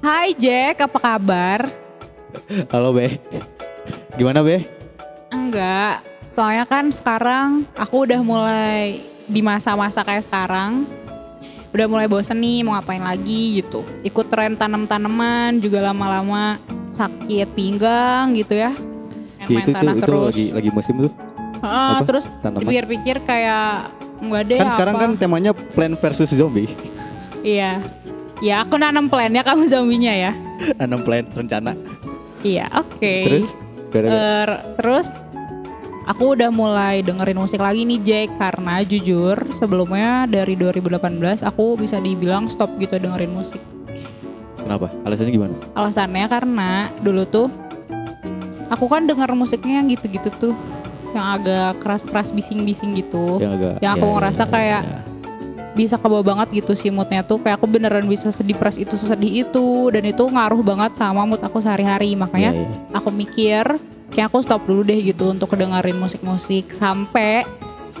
Hai Jack, apa kabar? Halo Be, gimana Be? Enggak, soalnya kan sekarang aku udah mulai di masa-masa kayak sekarang. Udah mulai bosen nih mau ngapain lagi gitu. Ikut tren tanam-tanaman juga lama-lama sakit pinggang gitu ya. Ya, Main tanah itu terus. lagi musim tuh. Apa? Terus Tanaman. dipikir-pikir kayak enggak deh Kan sekarang apa. kan temanya Plant versus Zombie. Iya. Ya aku nanam plannya kamu zombinya ya. Nanam plant rencana. Iya oke. Terus? Terus aku udah mulai dengerin musik lagi nih Jack. Karena jujur sebelumnya dari 2018 aku bisa dibilang stop gitu dengerin musik. Kenapa? Alasannya gimana? Alasannya karena dulu tuh aku kan denger musiknya yang gitu-gitu tuh, yang agak keras-keras bising-bising gitu. Yang aku ngerasa kayak bisa kebawa banget gitu sih moodnya tuh. Kayak aku beneran bisa sedepres itu, sesedih itu. Dan itu ngaruh banget sama mood aku sehari-hari. Makanya aku mikir kayak aku stop dulu deh gitu untuk dengerin musik-musik. Sampai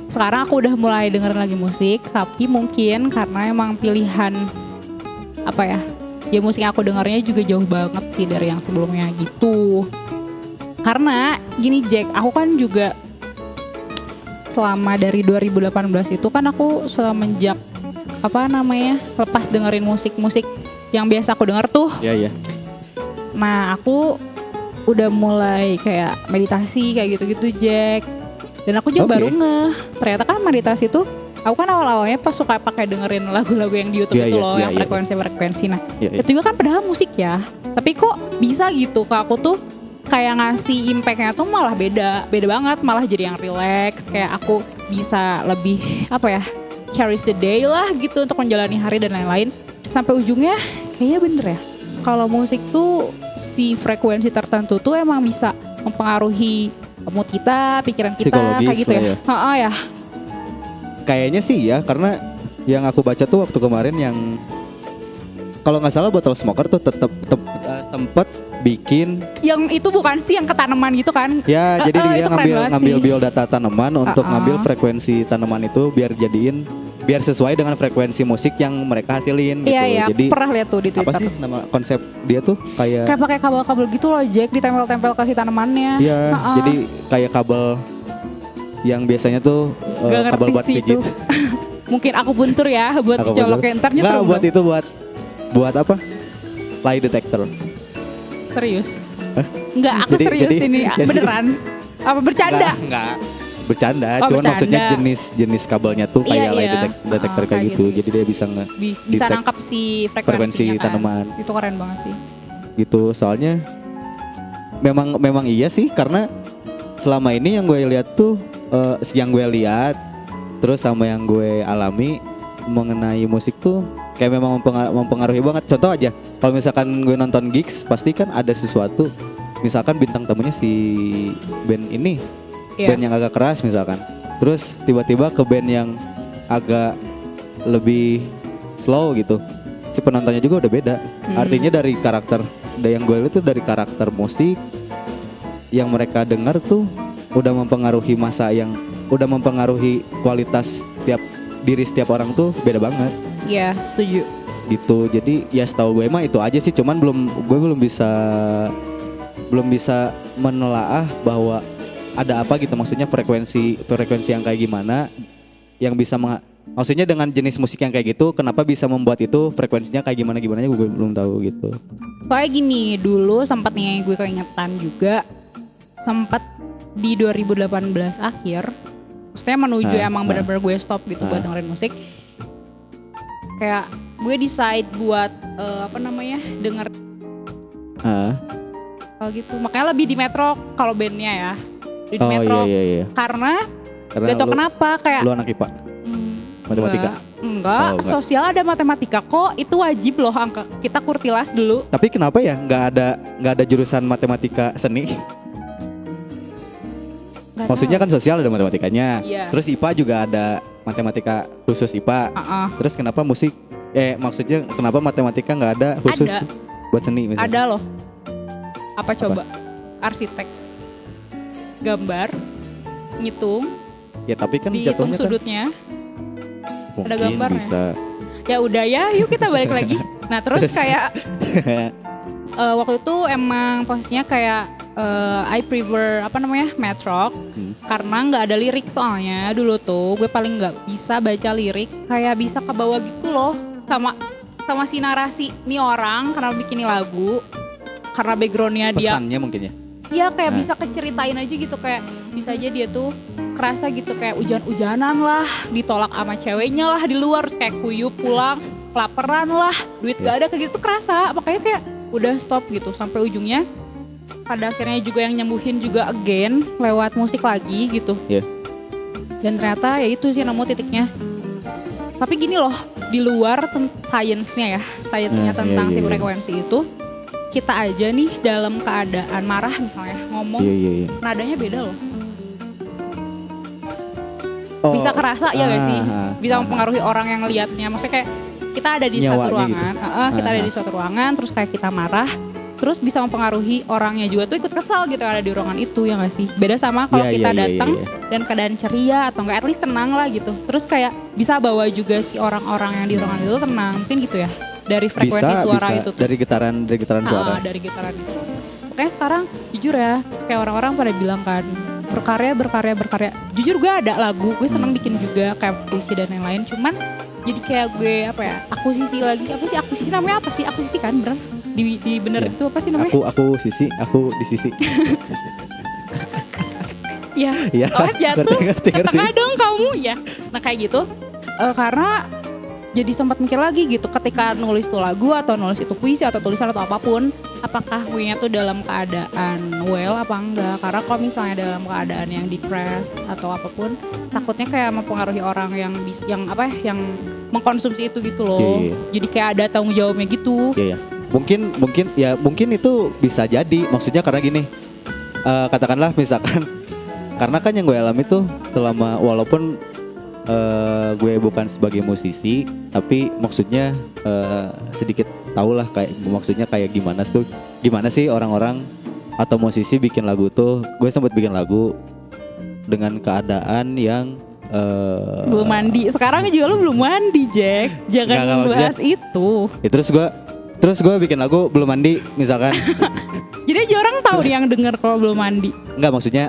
sekarang aku udah mulai dengerin lagi musik. Tapi mungkin karena emang pilihan apa ya, ya musik yang aku dengarnya juga jauh banget sih dari yang sebelumnya gitu. Karena gini Jack, aku kan juga selama dari 2018 itu kan aku semenjak lepas dengerin musik-musik yang biasa aku denger tuh. Iya. Nah aku udah mulai kayak meditasi kayak gitu-gitu Jack. Dan aku juga baru ngeh, ternyata kan meditasi tuh aku kan awal-awalnya pas suka pakai dengerin lagu-lagu yang di YouTube itu loh, yang frekuensi-frekuensi. Nah itu juga kan padahal musik ya, tapi kok bisa gitu ke aku tuh kayak ngasih impactnya tuh malah beda banget, malah jadi yang relax. Kayak aku bisa lebih cherish the day lah gitu untuk menjalani hari dan lain-lain. Sampai ujungnya kayaknya bener ya, kalau musik tuh si frekuensi tertentu tuh emang bisa mempengaruhi mood kita, pikiran kita, psikologis kayak gitu ya. Ya. Kayaknya sih ya, karena yang aku baca tuh waktu kemarin yang kalau nggak salah Bottle Smoker tuh tetap sempet bikin yang itu bukan sih yang ke tanaman gitu kan? Ya, jadi dia ngambil biodata tanaman untuk ngambil frekuensi tanaman itu biar sesuai dengan frekuensi musik yang mereka hasilin gitu. Iya, jadi pernah lihat tuh di Twitter. Apa sih nama konsep dia tuh kayak pakai kabel-kabel gitu loh Jack, ditempel-tempel ke si tanamannya. Iya, jadi kayak kabel yang biasanya tuh kabel buat pijit. Mungkin aku buntur ya buat dicolokin, ntar nyetrum. Nggak, buat itu buat apa? Lie detector. Serius? Enggak, aku serius ini beneran. Apa bercanda? Enggak. Bercanda, cuman maksudnya jenis kabelnya tuh kayak lie detector kayak gitu. Jadi dia bisa nangkap si frekuensi kan. tanaman. Itu keren banget sih. Gitu, soalnya memang iya sih, karena selama ini yang gue lihat tuh terus sama yang gue alami mengenai musik tuh kayak memang mempengaruhi banget. Contoh aja, kalau misalkan gue nonton gigs pasti kan ada sesuatu, misalkan bintang tamunya si band ini, band yang agak keras misalkan, terus tiba-tiba ke band yang agak lebih slow gitu, si penontonnya juga udah beda. Artinya dari karakter yang gue lihat tuh dari karakter musik yang mereka dengar tuh udah mempengaruhi udah mempengaruhi kualitas setiap orang tuh beda banget. Iya, setuju. Gitu. Jadi ya setahu gue mah itu aja sih, cuman gue belum bisa menelaah bahwa ada apa gitu, maksudnya frekuensi yang kayak gimana yang bisa maksudnya dengan jenis musik yang kayak gitu kenapa bisa membuat itu frekuensinya kayak gimana gue belum tahu gitu. Kayak gini, dulu sempat nih gue keingetan juga, sempat di 2018 akhir, maksudnya menuju emang benar-benar gue stop gitu buat dengerin musik. Kayak gue decide buat denger kalau gitu. Makanya lebih di metro kalau bandnya ya, di metro. Iya. Karena gak tau kenapa kayak lu anak IPA, matematika. Enggak, sosial ada matematika kok, itu wajib loh angka. Kita kurtilas dulu. Tapi kenapa ya nggak ada jurusan matematika seni? Maksudnya kan sosial ada matematikanya, terus IPA juga ada matematika khusus IPA. Terus kenapa musik? Maksudnya kenapa matematika nggak ada khusus buat seni misalnya? Ada loh. Apa coba? Arsitek, gambar, ngitung. Ya tapi kan dihitung jatuhnya sudutnya. Kan, ada gambarnya. Bisa. ya udah ya, yuk kita balik lagi. Nah terus kayak waktu itu emang posisinya kayak I prefer math rock karena nggak ada lirik soalnya dulu tuh gue paling nggak bisa baca lirik, kayak bisa ke bawah gitu loh sama si narasi nih orang karena bikin lagu, karena backgroundnya dia pesannya mungkin ya. Iya kayak bisa keceritain aja gitu, kayak bisa aja dia tuh kerasa gitu kayak hujan-hujanan lah, ditolak sama ceweknya lah di luar, kayak kuyup pulang, kelaparan lah, duit gak ada, kayak gitu kerasa. Makanya kayak udah stop gitu sampai ujungnya. Pada akhirnya juga yang nyembuhin juga again lewat musik lagi gitu. Dan ternyata ya itu sih nemu titiknya. Tapi gini loh, di luar sainsnya tentang si frekuensi itu, kita aja nih dalam keadaan marah misalnya ngomong, nadanya beda loh. Bisa kerasa ya gak sih? Bisa mempengaruhi orang yang liatnya. Maksudnya kayak kita ada di suatu ruangan, kita ada di suatu ruangan, terus kayak kita marah, terus bisa mempengaruhi orangnya juga tuh ikut kesal gitu yang ada di ruangan itu, ya gak sih? Beda sama kalau kita datang dan keadaan ceria atau enggak at least tenang lah gitu. Terus kayak bisa bawa juga si orang-orang yang di ruangan itu tenang, mungkin gitu ya. Dari frekuensi suara itu tuh. Dari getaran suara. Dari getaran itu. Makanya sekarang jujur ya, kayak orang-orang pada bilang kan, berkarya. Jujur gue ada lagu, gue seneng bikin juga kayak puisi dan lain-lain. Cuman jadi kayak gue akuisisi lagi. Akuisisi namanya apa sih? Akuisisi kan bener? Di bener itu apa sih namanya? Aku di sisi. Iya. Oh jatuh. Tengah dong kamu ya. Nah kayak gitu. Karena jadi sempat mikir lagi gitu ketika nulis tuh lagu atau nulis itu puisi atau tulisan atau apapun, apakah gue nya tuh dalam keadaan well apa enggak. Karena kalau misalnya dalam keadaan yang depressed atau apapun, takutnya kayak mempengaruhi orang yang mengkonsumsi itu gitu loh. Jadi kayak ada tanggung jawabnya gitu. Mungkin itu bisa jadi. Maksudnya karena gini, katakanlah misalkan karena kan yang gue alami tuh selama, walaupun gue bukan sebagai musisi, tapi maksudnya sedikit tau lah kayak maksudnya kayak gimana sih orang-orang atau musisi bikin lagu tuh. Gue sempat bikin lagu dengan keadaan yang belum mandi. Sekarang juga lu belum mandi, Jack. Jangan bahas itu. Ya, terus gue bikin lagu belum mandi misalkan. Jadi aja orang tahu nih yang denger kalau belum mandi. Enggak, maksudnya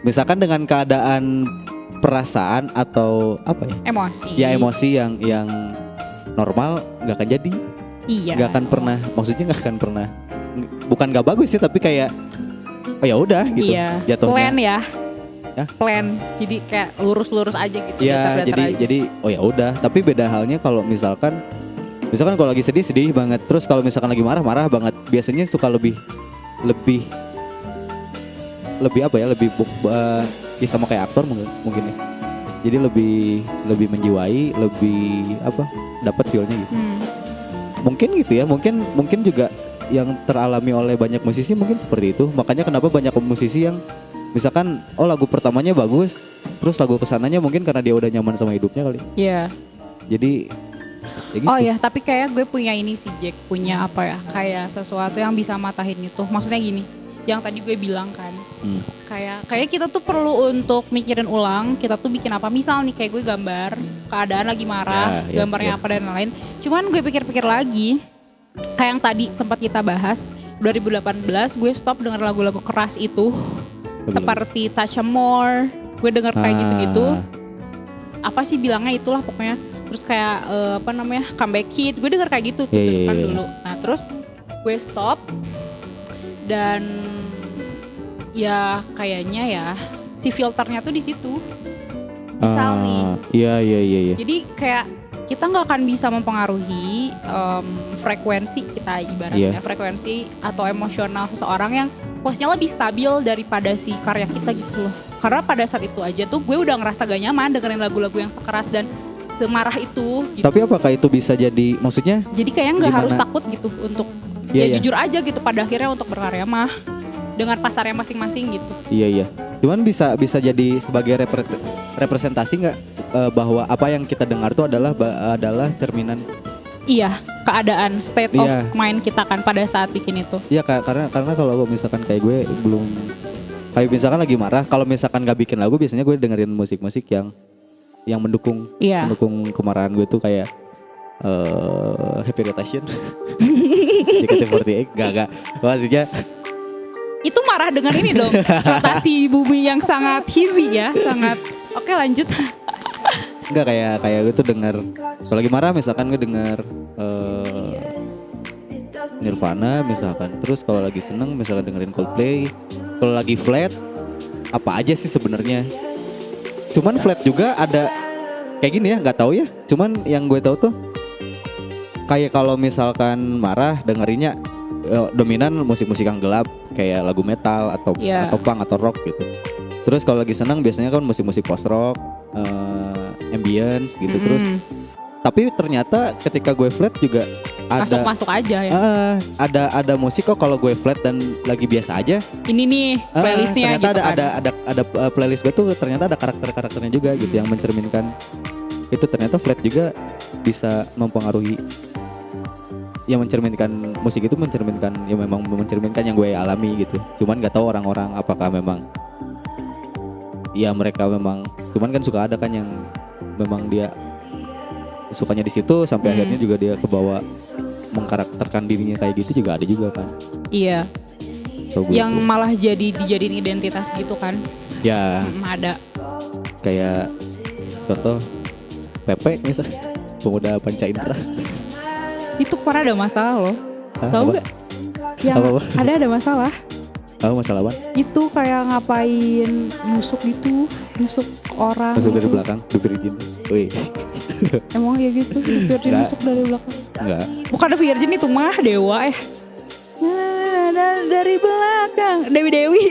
misalkan dengan keadaan perasaan atau apa ya? Emosi. Ya emosi yang normal nggak akan jadi. Iya. Nggak akan pernah. Maksudnya nggak akan pernah. Bukan nggak bagus sih, tapi kayak oh ya udah gitu. Iya. Jatuhnya. Plan ya. Plan. Jadi kayak lurus-lurus aja gitu. Ya jadi oh ya udah. Tapi beda halnya kalau misalkan kalau lagi sedih banget. Terus kalau misalkan lagi marah banget, biasanya suka lebih apa ya? Ya sama kayak aktor mungkin ya. Jadi lebih menjiwai, lebih apa? Dapat feel-nya gitu. Mungkin gitu ya. Mungkin juga yang teralami oleh banyak musisi mungkin seperti itu. Makanya kenapa banyak musisi yang misalkan lagu pertamanya bagus, terus lagu kesananya mungkin karena dia udah nyaman sama hidupnya kali. Iya. Jadi ya gitu. Oh ya, tapi kayak gue punya ini sih Jack, punya apa ya? Kayak sesuatu yang bisa matahin itu. Maksudnya gini, yang tadi gue bilang kan. Kayak kita tuh perlu untuk mikirin ulang, kita tuh bikin apa. Misal nih kayak gue gambar, keadaan lagi marah, gambarnya apa dan lain-lain. Cuman gue pikir-pikir lagi, kayak yang tadi sempat kita bahas, 2018 gue stop denger lagu-lagu keras itu. Seperti Tasha More, gue denger kayak gitu-gitu. Apa sih bilangnya itulah pokoknya. Terus kayak Comeback Kid, gue denger kayak gitu kan dulu. Nah terus gue stop dan ya kayaknya ya si filternya tuh di situ. Misal nih. Iya. Jadi kayak kita nggak akan bisa mempengaruhi frekuensi kita ibaratnya, frekuensi atau emosional seseorang yang posisinya lebih stabil daripada si karya kita gitu loh. Karena pada saat itu aja tuh gue udah ngerasa gak nyaman dengerin lagu-lagu yang sekeras dan semarah itu gitu. Tapi apakah itu bisa jadi, maksudnya? Jadi kayaknya nggak harus takut gitu untuk jujur aja gitu pada akhirnya untuk berkarya mah dengan pasarnya masing-masing gitu. Iya. Cuman bisa jadi sebagai representasi nggak bahwa apa yang kita dengar tuh adalah cerminan. Iya, keadaan state of mind kita kan pada saat bikin itu. Iya, karena kalau misalkan kayak gue belum, kayak misalkan lagi marah, kalau misalkan nggak bikin lagu biasanya gue dengerin musik-musik yang mendukung kemarahan gue tuh kayak Happy Rotation. JKT48 enggak. Maksudnya Itu marah dengan ini dong. Rotasi bumi yang sangat heavy ya, sangat. Oke, lanjut. enggak kayak gue tuh denger kalau lagi marah misalkan gue denger Nirvana misalkan. Terus kalau lagi seneng misalkan dengerin Coldplay. Kalau lagi flat apa aja sih sebenarnya. Cuman flat juga ada kayak gini ya, nggak tahu ya. Cuman yang gue tahu tuh kayak kalau misalkan marah dengerinnya dominan musik-musik yang gelap kayak lagu metal atau punk atau rock gitu. Terus kalau lagi senang biasanya kan musik-musik post rock, ambience gitu. Terus tapi ternyata ketika gue flat juga ada masuk aja ya. Ada musik kok kalau gue flat dan lagi biasa aja. Ini nih playlistnya ternyata gitu ada playlist gue tuh ternyata ada karakternya juga gitu yang mencerminkan itu ternyata flat juga bisa mempengaruhi. Yang mencerminkan musik itu mencerminkan ya memang mencerminkan yang gue alami gitu. Cuman nggak tahu orang-orang apakah memang ya mereka memang cuman kan suka ada kan yang memang dia sukanya di situ sampai akhirnya juga dia kebawa mengkarakterkan dirinya kayak gitu juga ada juga kan. Iya. Yang malah dijadiin identitas gitu kan. Ya. Ada. Kayak contoh Pepe misalnya Pemuda Panca Indera. Itu pernah ada masalah loh. Tahu nggak? Yang ada masalah. Masalah apa? Itu kayak ngapain nusuk orang. Nusuk dari belakang, Virgin. Wih. Emang ya gitu, Virgin nusuk dari belakang. Enggak. Bukan Virgin itu mah Dewa dari belakang. Dewi.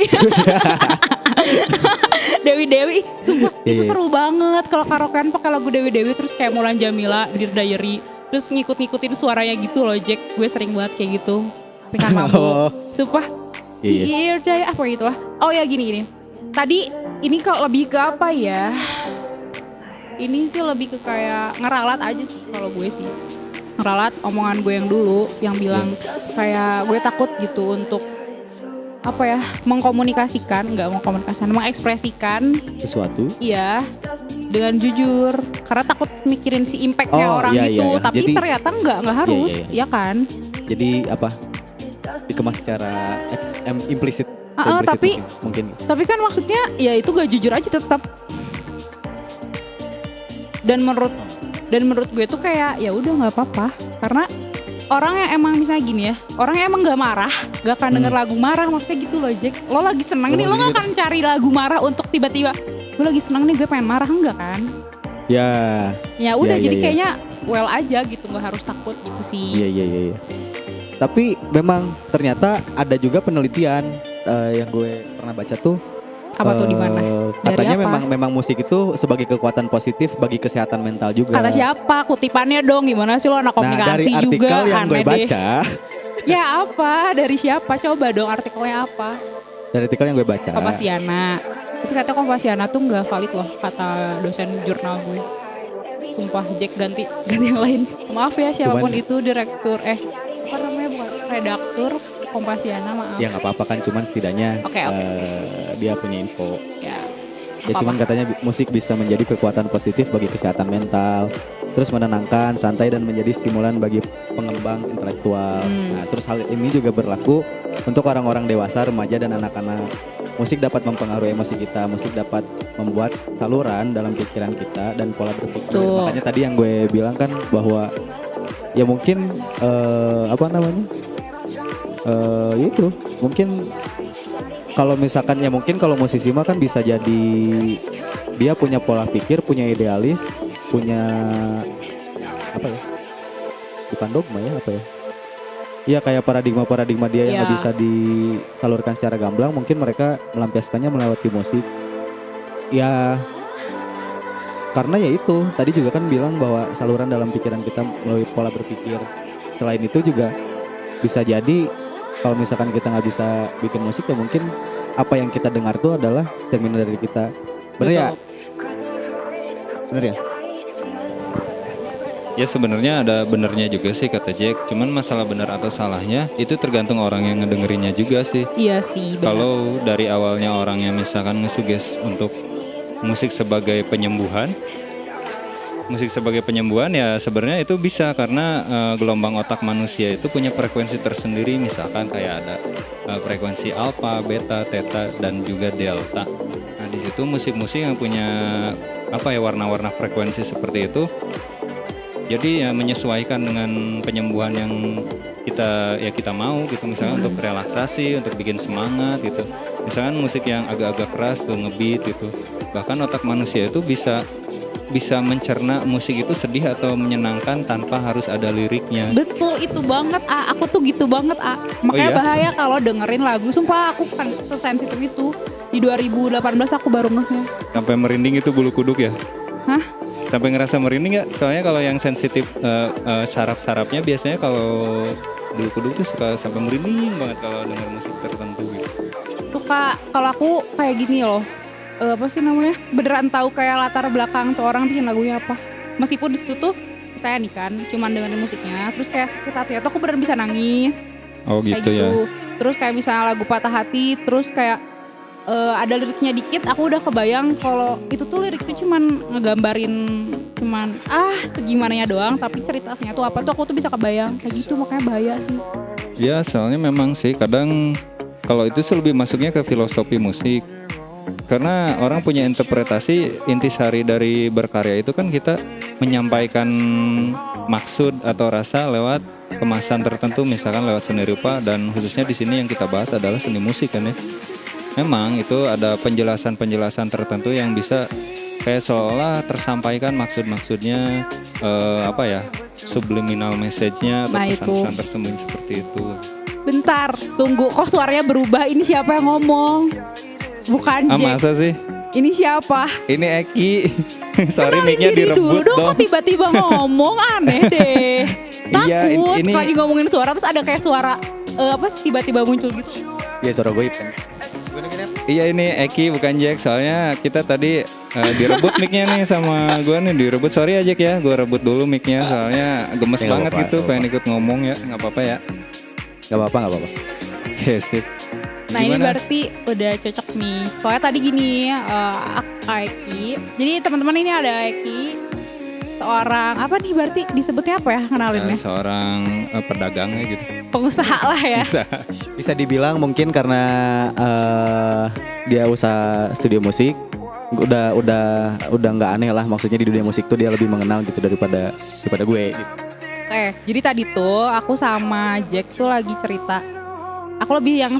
Dewi, sumpah itu seru banget kalau karaokean pakai lagu Dewi terus kayak Mulan Jamila, Dear Diary. Terus ngikutin suaranya gitu loh Jack. Gue sering banget kayak gitu Pingkan mampu sumpah Dear Diary apa gitu lah. Oh ya gini tadi ini kalau lebih ke apa ya, ini sih lebih ke kayak ngeralat aja sih kalau gue sih. Ngeralat omongan gue yang dulu yang bilang kayak gue takut gitu untuk apa ya, mengekspresikan sesuatu. Iya, dengan jujur karena takut mikirin si impactnya orang gitu. Tapi jadi, ternyata nggak harus, ya kan? Jadi apa? Dikemas secara implisit. Tapi mungkin. Tapi kan maksudnya ya itu gak jujur aja tetap. Dan menurut gue tuh kayak ya udah nggak apa-apa karena orang yang emang misalnya gini ya, orang yang emang gak marah, gak akan denger lagu marah, maksudnya gitu loh Jack. Lo lagi seneng nih, lo gak akan cari lagu marah untuk tiba-tiba gue lagi seneng nih, gue pengen marah, enggak kan? Ya udah jadi kayaknya well aja gitu, gak harus takut gitu sih. Iya. Tapi memang ternyata ada juga penelitian yang gue pernah baca tuh. Apa tuh di mana? Katanya memang musik itu sebagai kekuatan positif bagi kesehatan mental juga. Kata siapa? Kutipannya dong, gimana sih lo anak komunikasi dari juga? Artikel yang gue baca. Ya apa? Dari siapa? Coba dong artikelnya apa? Dari artikel yang gue baca. Kompasiana. Tapi kata Kompasiana tuh nggak valid loh, kata dosen jurnal gue. Sumpah Jack ganti yang lain. Maaf ya siapapun itu direktur apa namanya bukan redaktur Kompasiana, maaf. Ya nggak apa-apa kan, cuman setidaknya dia punya info. Ya cuman katanya musik bisa menjadi kekuatan positif bagi kesehatan mental, terus menenangkan, santai dan menjadi stimulan bagi pengembang intelektual. Nah, terus hal ini juga berlaku untuk orang-orang dewasa, remaja dan anak-anak. Musik dapat mempengaruhi emosi kita, musik dapat membuat saluran dalam pikiran kita dan pola berpikir. Makanya tadi yang gue bilang kan bahwa ya mungkin itu mungkin kalau misalkan ya mungkin kalau musisi mah kan bisa jadi dia punya pola pikir, punya idealis, punya apa ya, bukan dogma ya, apa ya, ya kayak paradigma dia yang gak bisa disalurkan secara gamblang. Mungkin mereka melampiaskannya melewati musik ya, karena ya itu tadi juga kan bilang bahwa saluran dalam pikiran kita melalui pola berpikir. Selain itu juga bisa jadi kalau misalkan kita nggak bisa bikin musik ya mungkin apa yang kita dengar tuh adalah cerminan dari kita. Bener ya? Bener ya? Ya sebenarnya ada benernya juga sih kata Jack. Cuman masalah benar atau salahnya itu tergantung orang yang ngedengerinnya juga sih. Iya sih. Kalau dari awalnya orang yang misalkan ngesuges untuk musik sebagai penyembuhan, musik sebagai penyembuhan ya sebenarnya itu bisa karena gelombang otak manusia itu punya frekuensi tersendiri, misalkan kayak ada frekuensi alfa, beta, theta dan juga delta. Nah di situ musik-musik yang punya warna-warna frekuensi seperti itu, jadi ya menyesuaikan dengan penyembuhan yang kita mau gitu, misalnya untuk relaksasi, untuk bikin semangat gitu. Misalkan musik yang agak-agak keras tuh ngebeat gitu, bahkan otak manusia itu bisa mencerna musik itu sedih atau menyenangkan tanpa harus ada liriknya. Betul, itu banget aku tuh gitu banget makanya bahaya kalau dengerin lagu, sumpah aku kan sesensitif itu. Di 2018 aku baru ngehnya. Sampai merinding itu bulu kuduk ya? Hah? Sampai ngerasa merinding gak? Soalnya kalau yang sensitif saraf-sarafnya biasanya kalau bulu kuduk tuh suka sampai merinding banget kalau denger musik tertentu gitu. Tuh Kak, kalau aku kayak gini loh. Apa sih namanya? Beneran tahu kayak latar belakang tuh orang bikin lagunya apa. Meskipun di situ tuh saya nih kan cuman dengerin musiknya, terus kayak sakit hati atau aku beneran bisa nangis. Oh gitu ya. Terus kayak misalnya lagu Patah Hati, terus kayak ada liriknya dikit, aku udah kebayang kalau itu tuh liriknya cuman ngegambarin segimananya doang, tapi ceritanya tuh apa tuh aku tuh bisa kebayang kayak gitu, makanya bahaya sih. Ya soalnya memang sih kadang kalau itu sih lebih masuknya ke filosofi musik. Karena orang punya interpretasi, intisari dari berkarya itu kan kita menyampaikan maksud atau rasa lewat kemasan tertentu, misalkan lewat seni rupa, dan khususnya di sini yang kita bahas adalah seni musik kan ya. Memang itu ada penjelasan-penjelasan tertentu yang bisa kayak seolah tersampaikan maksud-maksudnya, subliminal message-nya atau pesan-pesan tersembunyi seperti itu. Bentar, tunggu, kok suaranya berubah? Ini siapa yang ngomong? Bukan Jack. Masa sih? Ini siapa? Ini Eki. Sorry, mic-nya dulu direbut kok dong. tiba-tiba ngomong, aneh deh. Takut Iya, ini lagi ngomongin suara terus ada kayak suara tiba-tiba muncul gitu. Iya, suara gue kan. Iya, ini Eki bukan Jack. Soalnya kita tadi direbut mic-nya nih sama gue nih, direbut. Sorry ya Jack ya, gue rebut dulu mic-nya soalnya gemes banget gitu, pengen ikut ngomong ya. Nggak apa-apa ya. Gak apa-apa. Yes, sip. Nah ini berarti udah cocok nih. Soalnya tadi gini, Eki. Jadi teman-teman ini ada Eki, seorang apa nih berarti disebutnya apa ya kenalinnya? Seorang pedagangnya gitu. Pengusaha lah ya. Bisa dibilang mungkin karena dia usaha studio musik, udah nggak aneh lah, maksudnya di dunia musik tuh dia lebih mengenal gitu daripada gue gitu. Oke, jadi tadi tuh aku sama Jack tuh lagi cerita. Aku lebih yang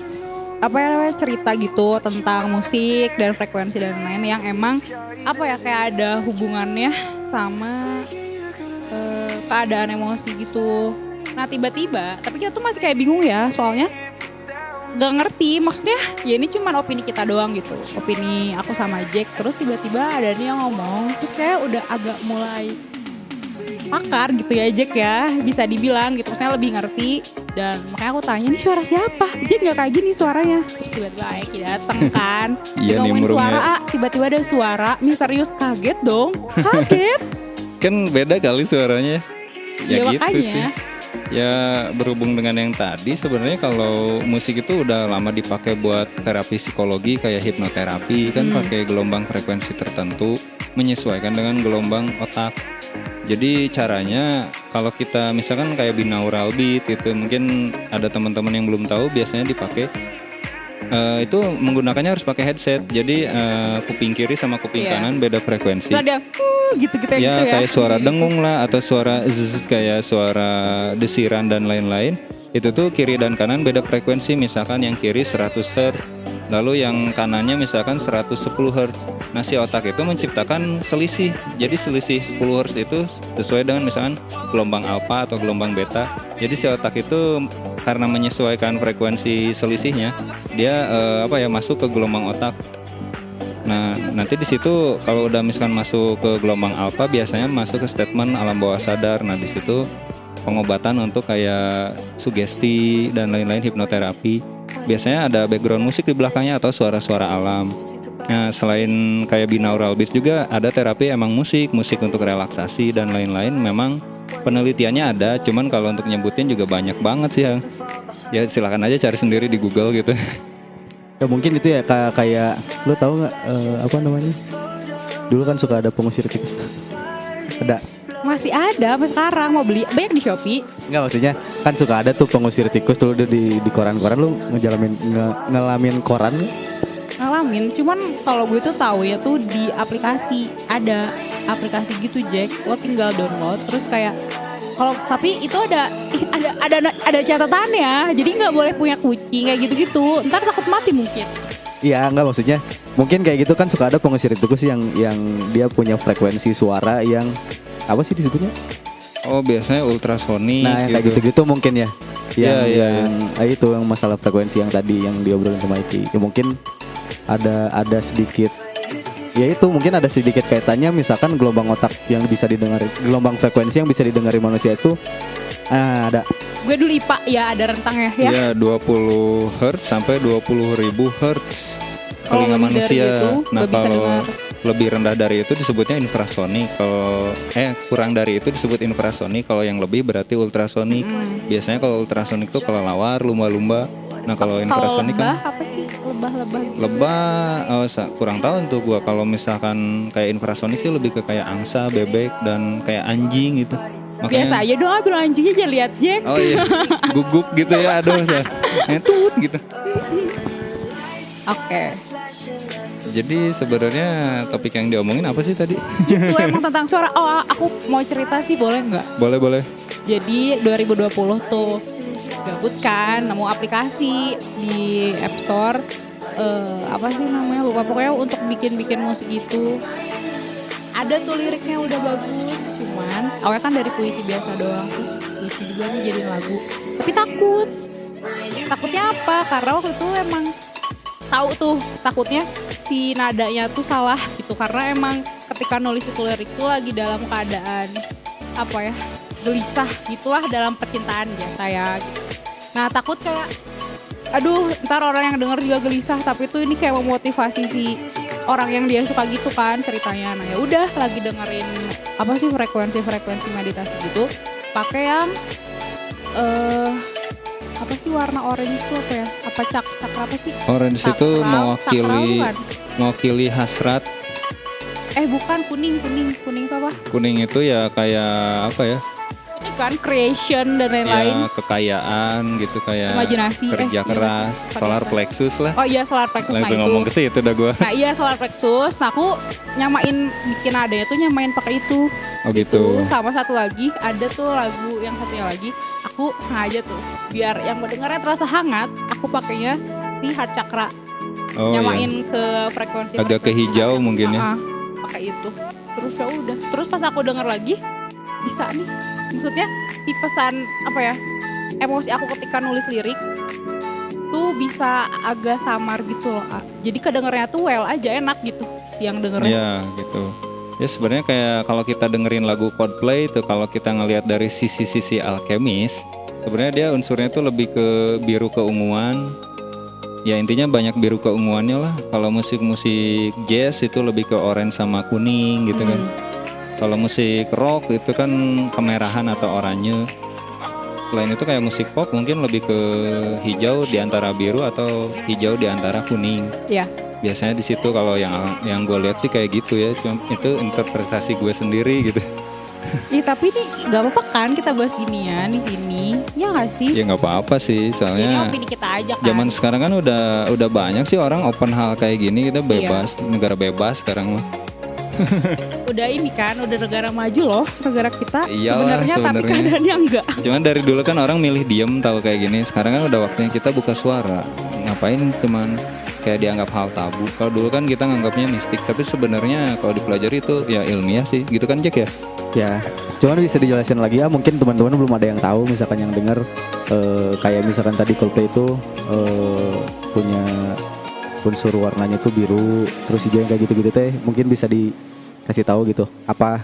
cerita gitu tentang musik dan frekuensi dan lain-lain yang emang kayak ada hubungannya sama keadaan emosi gitu. Nah tiba-tiba, tapi kita tuh masih kayak bingung ya, soalnya gak ngerti, maksudnya ya ini cuma opini kita doang gitu, opini aku sama Jack. Terus tiba-tiba ada nih yang ngomong, terus kayak udah agak mulai pakar gitu ya Jack ya, bisa dibilang gitu, maksudnya lebih ngerti. Dan makanya aku tanya, ini suara siapa? Jack gak kayak gini suaranya. Terus tiba-tiba Eki dateng kan. Iya, ngomongin suara tiba-tiba ada suara misterius, kaget dong. Kaget. Kan beda kali suaranya. Ya gitu makanya sih. Ya berhubung dengan yang tadi, sebenarnya kalau musik itu udah lama dipakai buat terapi psikologi kayak hipnoterapi kan, pakai gelombang frekuensi tertentu menyesuaikan dengan gelombang otak. Jadi caranya kalau kita misalkan kayak binaural beat itu, mungkin ada teman-teman yang belum tahu, biasanya dipakai itu menggunakannya harus pakai headset. Jadi kuping kiri sama kuping kanan beda frekuensi. Ada gitu-gitu ya, gitu ya. Kayak suara dengung lah atau suara kayak suara desiran dan lain-lain. Itu tuh kiri dan kanan beda frekuensi. Misalkan yang kiri 100 Hz, lalu yang kanannya misalkan 110 Hz. Nah si otak itu menciptakan selisih. Jadi selisih 10 Hz itu sesuai dengan misalkan gelombang alfa atau gelombang beta. Jadi si otak itu karena menyesuaikan frekuensi selisihnya, dia masuk ke gelombang otak. Nah nanti di situ kalau udah misalkan masuk ke gelombang alfa, biasanya masuk ke statement alam bawah sadar. Nah di situ pengobatan untuk kayak sugesti dan lain-lain, hipnoterapi. Biasanya ada background musik di belakangnya atau suara-suara alam. Nah selain kayak binaural beat juga ada terapi emang musik untuk relaksasi dan lain-lain. Memang penelitiannya ada, cuman kalau untuk nyebutin juga banyak banget sih ya. Ya silakan aja cari sendiri di Google gitu. Ya mungkin itu ya kayak lo tahu nggak apa namanya? Dulu kan suka ada pengusir tikus. Ada. Masih ada sampai sekarang, mau beli banyak di Shopee. Enggak, maksudnya kan suka ada tuh pengusir tikus tuh di koran-koran, lu ngelamin koran. Ngalamin, cuman kalau gue tuh tahu ya tuh di aplikasi, ada aplikasi gitu Jack, lo tinggal download terus kayak kalau tapi itu ada catatannya, jadi nggak boleh punya kucing kayak gitu-gitu, ntar takut mati mungkin. Iya, enggak, maksudnya mungkin kayak gitu kan suka ada pengusir tikus yang dia punya frekuensi suara yang apa sih disebutnya? Oh, biasanya ultrasonik. Nah, yang kayak gitu-gitu mungkin ya. Iya. Itu yang masalah frekuensi yang tadi yang diobrolin sama Iki. Ya mungkin ada sedikit, ya itu mungkin ada sedikit kaitannya, misalkan gelombang otak yang bisa didengar, gelombang frekuensi yang bisa didengari manusia itu ada. Gue dulu IPA ya, ada rentangnya ya. Iya, 20 Hz sampai 20.000 Hz telinga lebih dari manusia. itu, Nah, nggak bisa kalau dengar. lebih rendah dari itu disebutnya infrasonik. Kalau kurang dari itu disebut infrasonik. Kalau yang lebih berarti ultrasonik. Biasanya kalau ultrasonik tuh kelelawar, lumba-lumba. Nah, kalau infrasonik lebah kan apa sih? Lebah-lebah gitu. lebah, kurang tahu untuk gua. Kalau misalkan kayak infrasonik sih lebih ke kayak angsa, bebek, dan kayak anjing gitu. Biasa aja dong, ambil anjingnya aja lihat Jack. Oh iya, gugup gitu ya, aduh saya tut gitu. Oke. Jadi sebenarnya topik yang diomongin apa sih tadi? Itu emang tentang suara. Oh, aku mau cerita sih, boleh nggak? Boleh. Jadi 2020 tuh gabut kan, nemu aplikasi di App Store. Apa sih namanya, lupa, pokoknya untuk bikin musik gitu. Ada tuh liriknya udah bagus, cuman awalnya kan dari puisi biasa doang, terus puisi juga nih jadiin lagu. Tapi takutnya apa? Karena waktu itu emang tahu tuh, takutnya si nadanya tuh salah gitu, karena emang ketika nulis itu lirik tuh lagi dalam keadaan apa ya, gelisah gitulah dalam percintaan biasa ya gitu. Nah, takut kayak aduh ntar orang yang denger juga gelisah, tapi tuh ini kayak memotivasi si orang yang dia suka gitu kan ceritanya. Nah, ya udah lagi dengerin apa sih frekuensi meditasi gitu, pakai yang apa sih warna orange itu apa ya? Apa cakra apa sih? Orange itu mewakili hasrat. Bukan, kuning itu apa? Kuning itu ya kayak apa ya? Ini kan creation dan lain-lain. Ya kekayaan gitu, kayak Imajinasi, kerja keras, solar plexus lah. Oh iya, solar plexus. Langsung nah ngomong itu. ke situ dah gua. Nah iya, solar plexus. Nah, aku bikin adanya tuh nyamain pakai itu. Oh gitu. Sama satu lagi ada tuh lagu yang satunya lagi, aku sengaja tuh biar yang mendengarnya terasa hangat, aku pakainya si heart chakra. Oh, nyamain iya. ke frekuensi Agak ke hijau mungkin ya. Pakai itu. Terus ya udah. Terus pas aku denger lagi, bisa nih. Maksudnya si pesan apa ya? Emosi aku ketika nulis lirik tuh bisa agak samar gitu loh. Jadi kedengernya tuh well aja, enak gitu si yang dengernya. Iya gitu. Ya sebenarnya kayak kalau kita dengerin lagu Coldplay itu, kalau kita ngelihat dari sisi alkemis, sebenarnya dia unsurnya tuh lebih ke biru keunguan. Ya intinya banyak biru keunguannya lah. Kalau musik-musik jazz itu lebih ke orange sama kuning gitu kan. Kalau musik rock itu kan kemerahan atau oranye. Selain itu kayak musik pop mungkin lebih ke hijau di antara biru atau hijau di antara kuning. Iya. Biasanya di situ kalau yang gue lihat sih kayak gitu ya. Cuma itu interpretasi gue sendiri gitu. Iya, tapi nih nggak apa-apa kan kita bahas ginian di sini, ya nggak sih? Ya nggak apa-apa sih, Ini soalnya opini kita aja kan. zaman sekarang kan udah banyak sih orang open hal kayak gini. Kita bebas, negara bebas sekarang mah. Udah ini kan, udah negara maju loh negara kita. Iyalah, Sebenarnya tapi sebenarnya. keadaannya enggak. Cuman dari dulu kan orang milih diem tahu kayak gini. Sekarang kan udah waktunya kita buka suara. Ngapain cuman kayak dianggap hal tabu. Kalau dulu kan kita nganggapnya mistik, tapi sebenarnya kalau dipelajari itu ya ilmiah sih. Gitu kan Jack ya? Ya, cuman bisa dijelasin lagi ya, mungkin teman-teman belum ada yang tahu, misalkan yang dengar kayak misalkan tadi Coldplay itu punya unsur warnanya tuh biru, terus hijau yang kayak gitu-gitu teh, mungkin bisa dikasih tahu gitu apa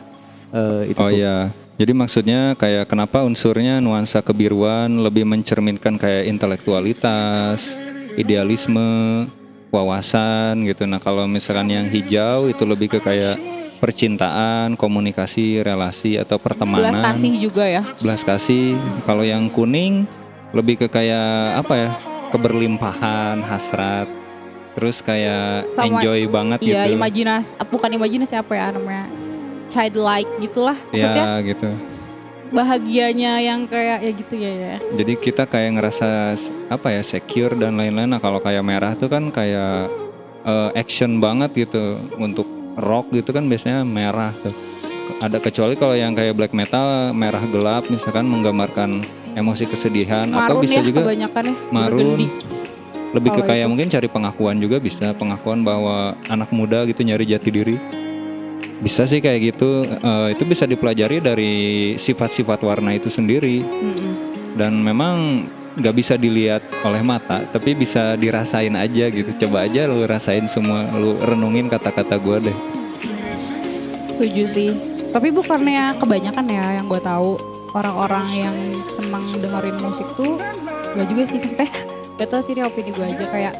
itu Oh tuh. iya. Jadi maksudnya kayak kenapa unsurnya nuansa kebiruan lebih mencerminkan kayak intelektualitas, idealisme, wawasan gitu. Nah kalau misalkan yang hijau itu lebih ke kayak percintaan, komunikasi, relasi atau pertemanan. Belas kasih juga ya. Belas kasih. Kalau yang kuning lebih ke kayak apa ya? Keberlimpahan, hasrat. Terus kayak Sama- enjoy banget Iya, gitu. bukan imajinasi apa ya namanya? childlike gitulah maksudnya. Ya gitu. Bahagianya yang kayak ya gitu ya. Jadi kita kayak ngerasa apa ya, secure dan lain-lain. Nah kalau kayak merah tuh kan kayak action banget gitu. Untuk rock gitu kan biasanya merah tuh. Ada kecuali kalau yang kayak black metal merah gelap misalkan menggambarkan emosi kesedihan. Marun atau bisa ya, juga kebanyakan ya, marun. burgundy. Lebih ke Kalau kayak itu. mungkin cari pengakuan juga, bisa pengakuan bahwa anak muda gitu nyari jati diri. Bisa sih kayak gitu. Itu bisa dipelajari dari sifat-sifat warna itu sendiri. Dan memang gak bisa dilihat oleh mata, tapi bisa dirasain aja gitu. Coba aja lu rasain semua, lu renungin kata-kata gue deh. Setuju sih. Tapi bukannya kebanyakan ya yang gue tahu orang-orang yang senang dengerin musik tuh gak juga sih, maksudnya gak tau sih, ini opini gue aja, kayak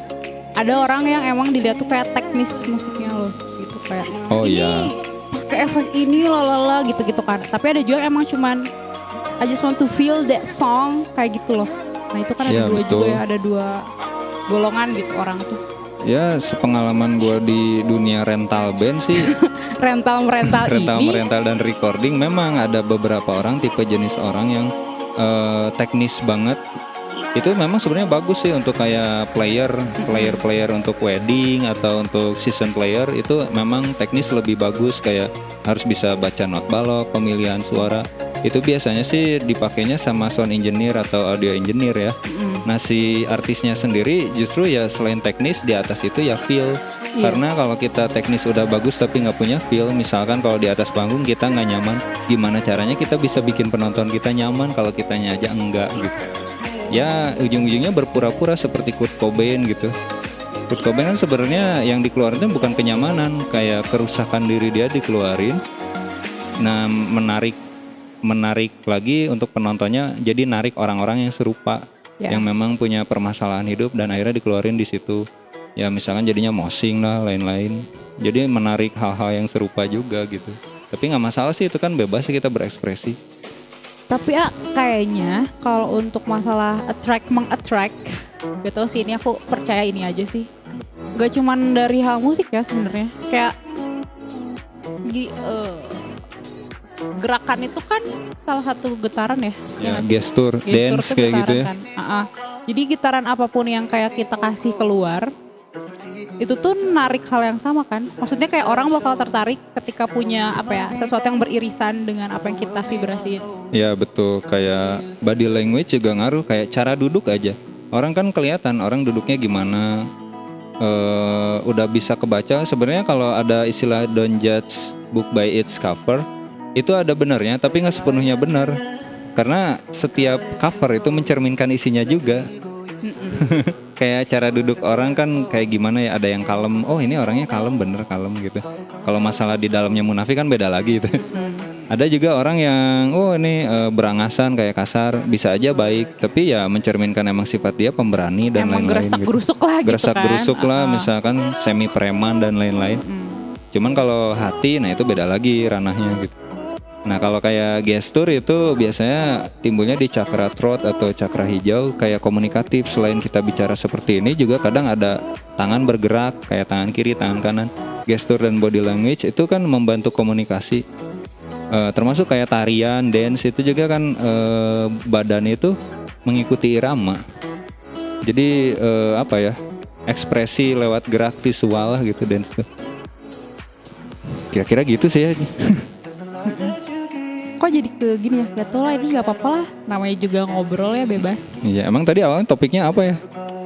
ada orang yang emang dilihat tuh kayak teknis musiknya loh gitu, kayak Oh ini iya. pakai efek ini lalala gitu-gitu kan. Tapi ada juga emang cuman I just want to feel that song kayak gitu loh. Nah itu kan ada Iya, dua betul. juga ya, ada dua golongan gitu orang tuh. Ya sepengalaman gue di dunia rental band sih, Rental ini dan recording, memang ada beberapa orang tipe jenis orang yang teknis banget. Itu memang sebenarnya bagus sih untuk kayak player untuk wedding atau untuk season player, itu memang teknis lebih bagus, kayak harus bisa baca not balok, pemilihan suara. Itu biasanya sih dipakainya sama sound engineer atau audio engineer ya. Nah si artisnya sendiri justru ya selain teknis, di atas itu ya feel. Iya. Karena kalau kita teknis udah bagus tapi nggak punya feel, misalkan kalau di atas panggung kita nggak nyaman, gimana caranya kita bisa bikin penonton kita nyaman kalau kitanya aja enggak gitu. Ya ujung-ujungnya berpura-pura seperti Kurt Cobain gitu. Kurt Cobain kan sebenarnya yang dikeluarin itu bukan kenyamanan, kayak kerusakan diri dia dikeluarin. Nah menarik lagi untuk penontonnya, jadi narik orang-orang yang serupa, yang memang punya permasalahan hidup dan akhirnya dikeluarin di situ. Ya misalkan jadinya moshing lah, lain-lain. Jadi menarik hal-hal yang serupa juga gitu. Tapi nggak masalah sih, itu kan bebas sih kita berekspresi. Tapi kayaknya kalau untuk masalah meng-attract, gak tau sih, ini aku percaya ini aja sih. Gak cuman dari hal musik ya sebenarnya. Kayak gerakan itu kan salah satu getaran ya. Ya, nggak sih? gestur, dance tuh kayak gitu ya. getaran kan. Jadi getaran apapun yang kayak kita kasih keluar, itu tuh narik hal yang sama kan. Maksudnya kayak orang bakal tertarik ketika punya sesuatu yang beririsan dengan apa yang kita vibrasiin. Ya betul, kayak body language juga ngaruh, kayak cara duduk aja. Orang kan kelihatan orang duduknya gimana, udah bisa kebaca. Sebenarnya kalau ada istilah don't judge book by its cover, itu ada benernya tapi nggak sepenuhnya benar. Karena setiap cover itu mencerminkan isinya juga. Kayak cara duduk orang kan kayak gimana ya, ada yang kalem, oh ini orangnya kalem, bener kalem gitu. Kalau masalah di dalamnya munafik kan beda lagi gitu. Ada juga orang yang oh ini berangasan kayak kasar, bisa aja baik, tapi ya mencerminkan emang sifat dia pemberani dan emang lain-lain gerasak gitu. gerusuk lah gitu kan. Gerasak gerusuk lah, misalkan semi preman dan lain-lain. Cuman kalau hati, nah itu beda lagi ranahnya gitu. Nah kalau kayak gestur itu biasanya timbulnya di cakra throat atau cakra hijau, kayak komunikatif. Selain kita bicara seperti ini juga kadang ada tangan bergerak, kayak tangan kiri, tangan kanan. Gestur dan body language itu kan membantu komunikasi. Termasuk kayak tarian, dance itu juga kan badan itu mengikuti irama. Jadi ekspresi lewat gerak visual lah gitu dance tuh. Kira-kira gitu sih ya. Kok jadi ke gini ya, gak tau lah, ini gak apa-apa lah, namanya juga ngobrol ya, bebas. Iya, emang tadi awalnya topiknya apa ya?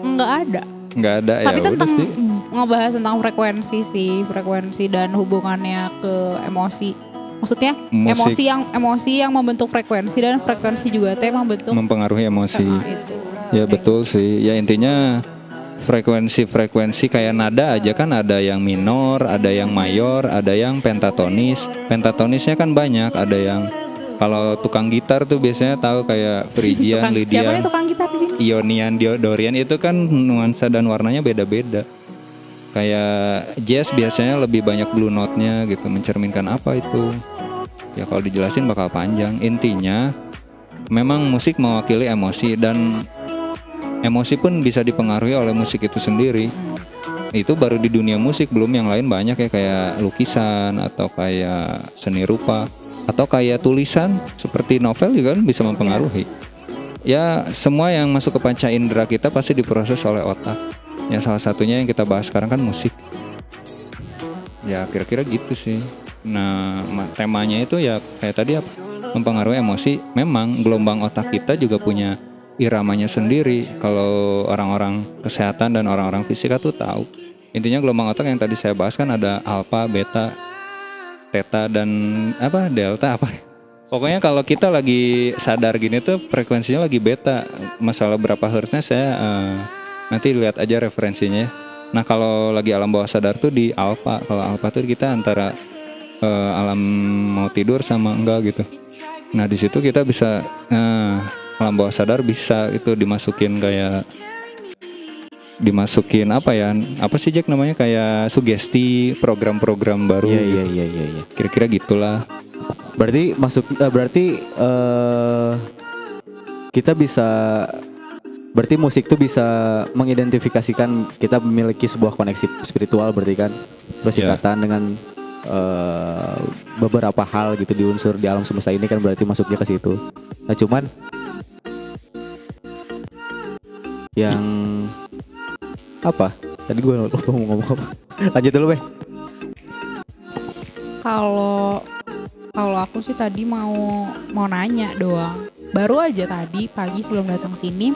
Nggak ada. Nggak ada. Tapi ya tentang udah sih. ngebahas tentang frekuensi dan hubungannya ke emosi. Maksudnya Musik. emosi yang membentuk frekuensi, dan frekuensi juga yang membentuk Mempengaruhi emosi. itu. Ya betul sih. Ya intinya frekuensi kayak nada aja kan, ada yang minor, ada yang mayor, ada yang pentatonis. Pentatonisnya kan banyak, ada yang kalau tukang gitar tuh biasanya tahu kayak Phrygian, Siapa nih Lydian, tukang gitar di sini? Ionian, Dorian, itu kan nuansa dan warnanya beda-beda. Kayak jazz biasanya lebih banyak blue note-nya gitu, mencerminkan apa itu. Ya kalau dijelasin bakal panjang. Intinya memang musik mewakili emosi, dan emosi pun bisa dipengaruhi oleh musik itu sendiri. itu baru di dunia musik, belum yang lain banyak ya, kayak lukisan atau kayak seni rupa atau kayak tulisan seperti novel juga kan bisa mempengaruhi. Ya semua yang masuk ke panca indera kita pasti diproses oleh otak. Ya salah satunya yang kita bahas sekarang kan musik. Ya kira-kira gitu sih. Nah temanya itu ya kayak tadi apa? Mempengaruhi emosi. Memang gelombang otak kita juga punya iramanya sendiri. Kalau orang-orang kesehatan dan orang-orang fisika tuh tahu. Intinya gelombang otak yang tadi saya bahas kan ada alfa, beta, theta dan apa delta apa. Pokoknya kalau kita lagi sadar gini tuh frekuensinya lagi beta. Masalah berapa hertznya saya nanti lihat aja referensinya. Nah kalau lagi alam bawah sadar tuh di alfa. Kalau alfa tuh kita antara alam mau tidur sama enggak gitu. Nah di situ kita bisa alam bawah sadar bisa itu dimasukin apa ya? Apa sih Jack namanya, kayak sugesti program-program baru. Iya. Kira-kira gitulah. Berarti kita bisa, berarti musik tuh bisa mengidentifikasikan kita memiliki sebuah koneksi spiritual berarti kan, bersikatan dengan beberapa hal gitu di unsur di alam semesta ini kan, berarti masuknya ke situ. Nah cuman yang apa? Tadi gue lupa mau ngomong apa. Lanjut dulu Beh. Kalau aku sih tadi mau nanya doang. Baru aja tadi pagi sebelum datang sini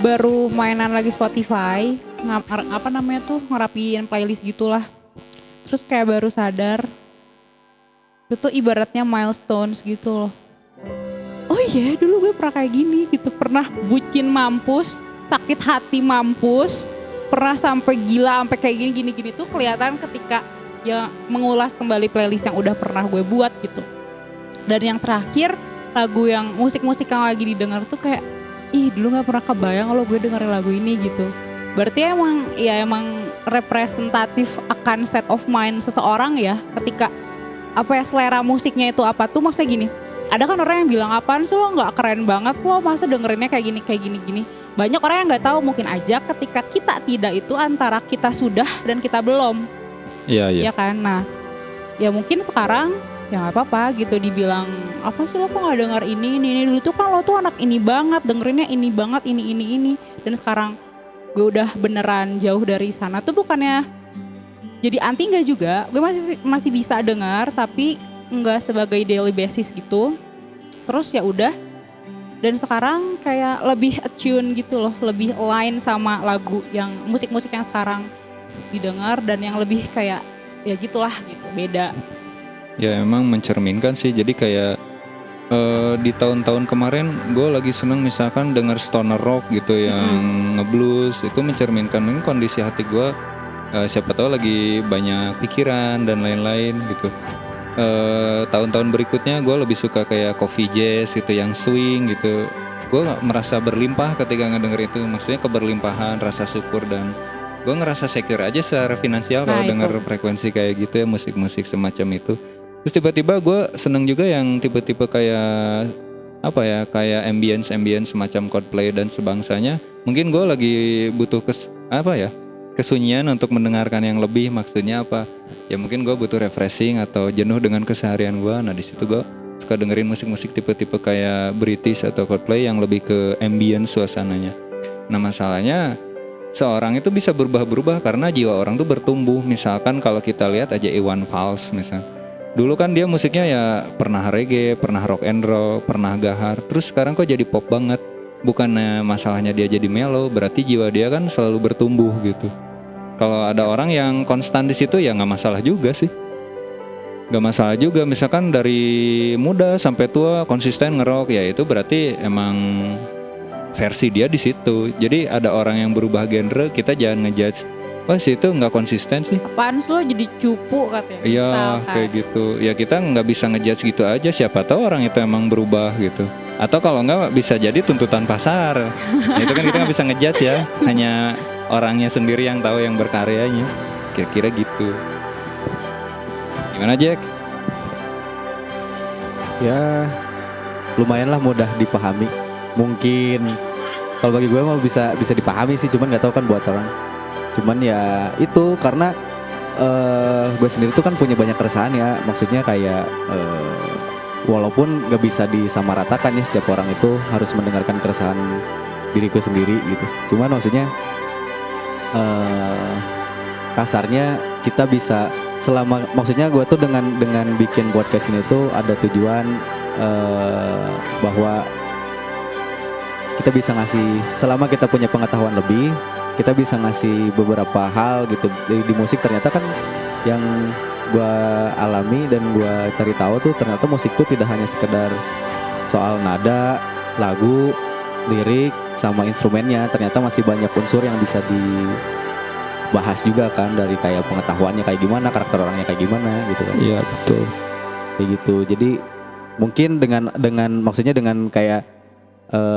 baru mainan lagi Spotify, apa namanya tuh, ngerapin playlist gitulah. Terus kayak baru sadar itu tuh ibaratnya milestones gitu loh. Oh iya, dulu gue pernah kayak gini gitu, pernah bucin mampus, sakit hati mampus, pernah sampai gila sampai kayak gini tuh kelihatan ketika ya mengulas kembali playlist yang udah pernah gue buat gitu. Dan yang terakhir lagu yang musik-musik yang lagi didengar tuh kayak ih dulu nggak pernah kebayang kalau gue dengerin lagu ini gitu. Berarti emang representatif akan set of mind seseorang ya, ketika apa ya selera musiknya itu apa tuh. Maksudnya gini, ada kan orang yang bilang apaan sih lo nggak keren banget lo masa dengerinnya kayak gini. Banyak orang yang nggak tahu mungkin aja ketika kita tidak itu antara kita sudah dan kita belum. Iya. Ya kan, nah ya mungkin sekarang ya nggak apa-apa gitu dibilang apa sih lo kok nggak denger ini dulu tuh kan lo tuh anak ini banget dengerinnya ini banget ini dan sekarang gue udah beneran jauh dari sana tuh bukannya jadi anti, nggak juga, gue masih bisa dengar tapi nggak sebagai daily basis gitu. Terus ya udah, dan sekarang kayak lebih attune gitu loh, lebih align sama lagu yang musik-musik yang sekarang didengar dan yang lebih kayak ya gitulah gitu, beda. Ya emang mencerminkan sih, jadi kayak di tahun-tahun kemarin gue lagi seneng misalkan denger stoner rock gitu yang ngeblues, itu mencerminkan mungkin kondisi hati gue, siapa tahu lagi banyak pikiran dan lain-lain gitu. Tahun-tahun berikutnya gue lebih suka kayak coffee jazz gitu yang swing gitu. Gue merasa berlimpah ketika ngedenger itu, maksudnya keberlimpahan, rasa syukur, dan gue ngerasa secure aja secara finansial kalau denger frekuensi kayak gitu ya, musik-musik semacam itu. Terus tiba-tiba gue seneng juga yang tipe-tipe kayak apa ya, kayak ambience semacam Coldplay dan sebangsanya. Mungkin gue lagi butuh kesunyian untuk mendengarkan yang lebih. Maksudnya apa? Ya mungkin gue butuh refreshing atau jenuh dengan keseharian gue. Nah di situ gue suka dengerin musik-musik tipe-tipe kayak British atau Coldplay yang lebih ke ambience suasananya. Nah masalahnya seorang itu bisa berubah-berubah karena jiwa orang tuh bertumbuh. Misalkan kalau kita lihat aja Iwan Fals misalnya. Dulu kan dia musiknya ya pernah reggae, pernah rock and roll, pernah gahar. Terus sekarang kok jadi pop banget. Bukannya masalahnya dia jadi mellow, berarti jiwa dia kan selalu bertumbuh gitu. Kalau ada orang yang konstan di situ ya nggak masalah juga sih. Nggak masalah juga. Misalkan dari muda sampai tua konsisten ngerok, ya itu berarti emang versi dia di situ. Jadi ada orang yang berubah genre, kita jangan ngejudge. Wah sih itu nggak konsisten sih. Apaan sih lo jadi cupu katanya. Iya kayak gitu. Ya kita nggak bisa ngejudge gitu aja. Siapa tahu orang itu emang berubah gitu. Atau kalau nggak bisa jadi tuntutan pasar. Nah, itu kan kita nggak bisa ngejudge ya. Hanya orangnya sendiri yang tahu yang berkaryanya. Kira-kira gitu. Gimana Jack? Ya lumayanlah mudah dipahami. Mungkin kalau bagi gue mah bisa dipahami sih, cuman nggak tahu kan buat orang. Cuman ya itu karena gue sendiri tuh kan punya banyak keresahan ya. Maksudnya kayak walaupun gak bisa disamaratakan ya, setiap orang itu harus mendengarkan keresahan diriku sendiri gitu. Cuman maksudnya kasarnya kita bisa maksudnya gue tuh dengan bikin podcast ini tuh ada tujuan bahwa kita bisa ngasih, selama kita punya pengetahuan lebih, kita bisa ngasih beberapa hal gitu di musik. Ternyata kan yang gue alami dan gue cari tahu tuh, ternyata musik tuh tidak hanya sekedar soal nada, lagu, lirik, sama instrumennya. Ternyata masih banyak unsur yang bisa dibahas juga kan, dari kayak pengetahuannya kayak gimana, karakter orangnya kayak gimana gitu kan. Iya betul. Kayak gitu. Jadi mungkin dengan maksudnya dengan kayak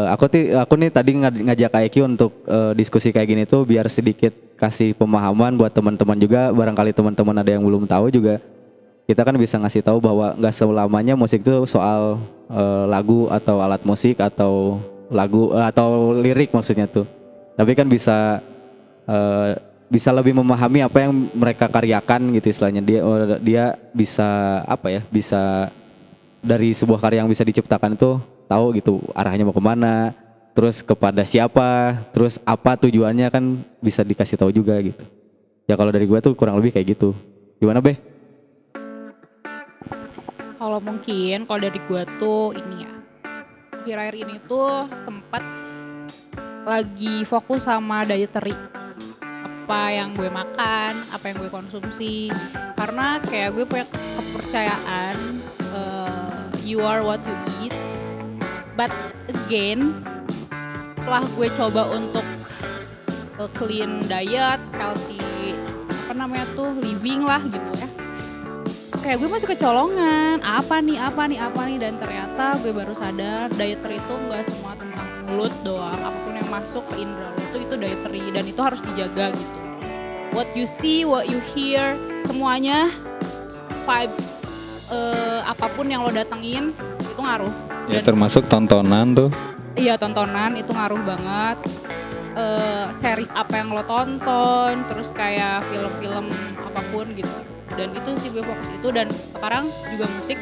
aku nih tadi ngajak Kak Eki untuk diskusi kayak gini tuh biar sedikit kasih pemahaman buat teman-teman juga. Barangkali teman-teman ada yang belum tahu juga, kita kan bisa ngasih tahu bahwa nggak selamanya musik itu soal lagu atau alat musik atau lagu atau lirik maksudnya tuh. Tapi kan bisa lebih memahami apa yang mereka karyakan gitu istilahnya. Dia bisa apa ya, bisa dari sebuah karya yang bisa diciptakan itu tahu gitu arahnya mau kemana, terus kepada siapa, terus apa tujuannya, kan bisa dikasih tahu juga gitu. Ya kalau dari gue tuh kurang lebih kayak gitu. Gimana Beh? Kalau mungkin kalau dari gue tuh ini ya, akhir-akhir ini tuh sempat lagi fokus sama dietary, apa yang gue makan, apa yang gue konsumsi. Karena kayak gue punya kepercayaan you are what you eat. But again, setelah gue coba untuk clean diet, healthy living lah gitu ya, kayak gue masih kecolongan apa nih, dan ternyata gue baru sadar dietary itu nggak semua tentang mulut doang. Apapun yang masuk ke indera lo itu dietary, dan itu harus dijaga gitu. What you see, what you hear, semuanya vibes, apapun yang lo datengin itu ngaruh. Ya termasuk tontonan tuh. Iya, tontonan itu ngaruh banget. Series apa yang lo tonton, terus kayak film-film apapun gitu. Dan itu sih gue fokus itu. Dan sekarang juga musik,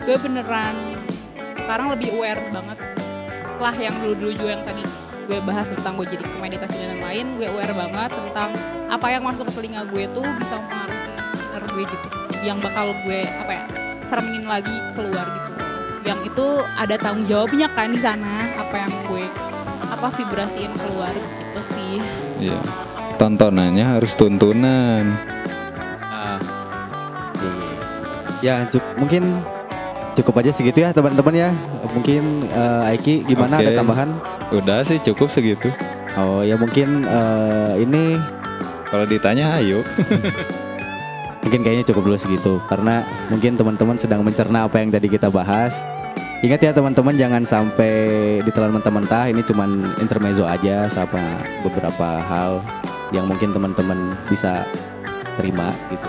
gue beneran sekarang lebih aware banget. Setelah yang dulu juga yang tadi gue bahas tentang gue jadi ke meditasi dan lain-lain, gue aware banget tentang apa yang masuk ke telinga gue tuh bisa mempengaruhi inner gue gitu. Yang bakal gue cerminin lagi keluar gitu. Yang itu ada tanggung jawabnya kan di sana, apa yang gue vibrasiin keluar gitu sih. Iya. Tontonannya harus tuntunan. Ya mungkin cukup aja segitu ya teman-teman ya. Mungkin Aiki gimana, ada tambahan? Udah sih cukup segitu. Oh ya mungkin ini kalau ditanya ayo. Mungkin kayaknya cukup dulu segitu, karena mungkin teman-teman sedang mencerna apa yang tadi kita bahas. Ingat ya teman-teman, jangan sampai ditelan mentah-mentah. Ini cuman intermezzo aja sama beberapa hal yang mungkin teman-teman bisa terima gitu.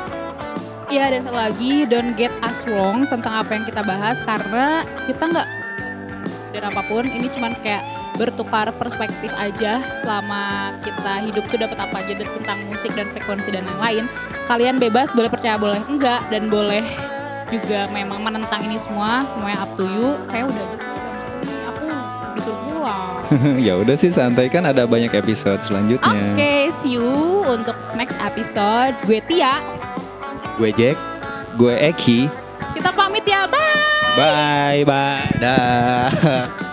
Iya, dan satu lagi, don't get us wrong tentang apa yang kita bahas, karena kita nggak dan apapun, ini cuman kayak bertukar perspektif aja. Selama kita hidup tuh dapat apa aja tentang musik dan frekuensi dan lain-lain. Kalian bebas, boleh percaya boleh enggak, dan boleh juga memang menentang ini semuanya up to you. Kayak udah aja sih, aku disuruh pulang. Ya udah sih, santai, kan ada banyak episode selanjutnya. Oke, see you untuk next episode. Gue Tia, gue Jack, gue Eki. kita pamit ya, bye. Bye. dah.